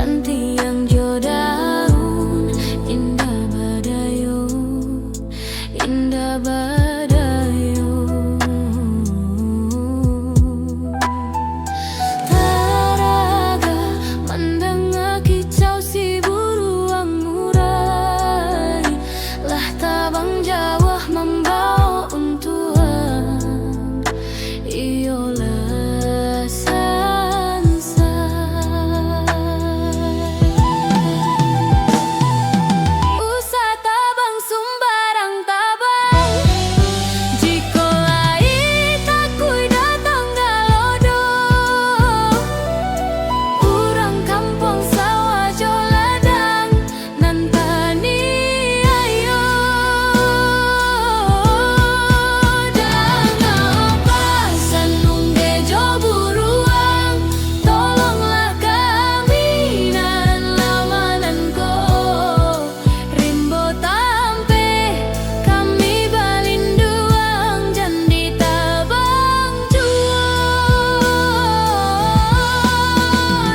ranti yang jo daun, indah badayun, indah badayun. Taraga mendengar kicau si buruang murai, lah tabang jawah membawa untuhan, iolah sansai. Usah tabang sumbarang tabang, jiko lai takui datang galodo. Urang kampung sawah jo ladang, nantani ayo. Dangapa sanungge jo buruang, tolonglah kami nan lamananko. Rimbo tampe kami balinduang, jandi tabang juo.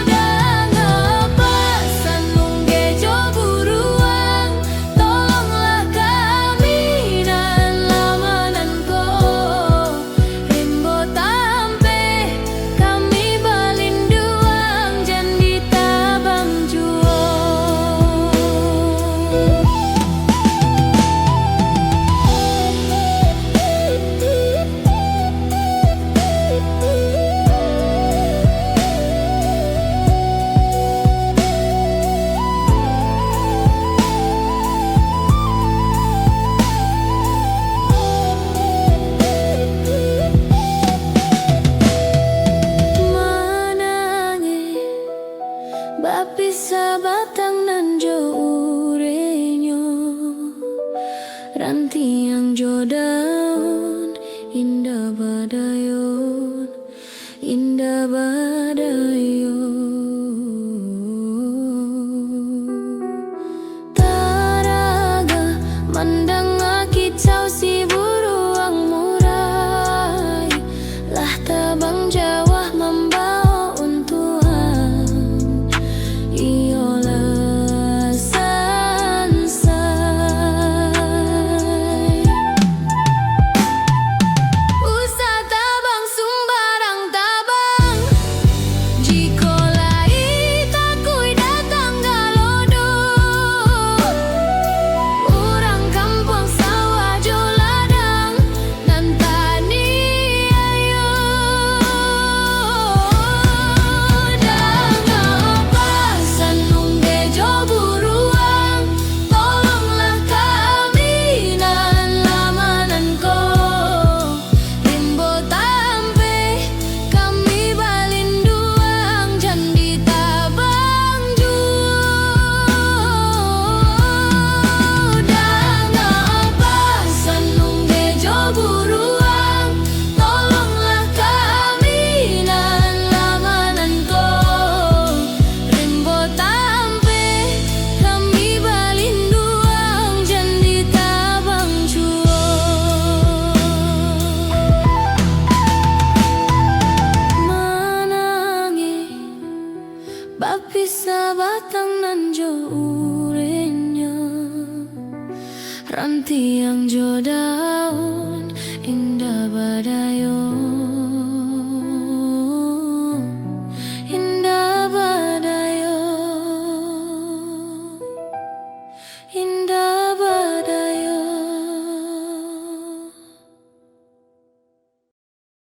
Dangapa sanungge jo buruang, tolonglah kami nan lamananko. Rimbo tampe kami balinduang, jandi tabang juo. Manange bapisa batang nan jo urenyo, ranti yang jo daun, indah badayun, indah badayun. Taraga mendengar kicau si buruang murai, lah tabang jawah membawa untuhan, iolah sansai. Usah tabang sumbarang tabang, jiko lai takui datang galodo. Urang kampung sawah jo ladang, nantani ayo. Dangapa sanungge jo buruang, tolonglah kami nan lamananko. Rimbo tampe kami balinduang, jandi tabang juo. Dangapa sanungge jo buruang, tolonglah kami nan lamananko. Rimbo tampe kami balinduang, jandi tabang juo. Manange bapisa batang nan jo urenyo, ranti yang jo daun, indah badayun,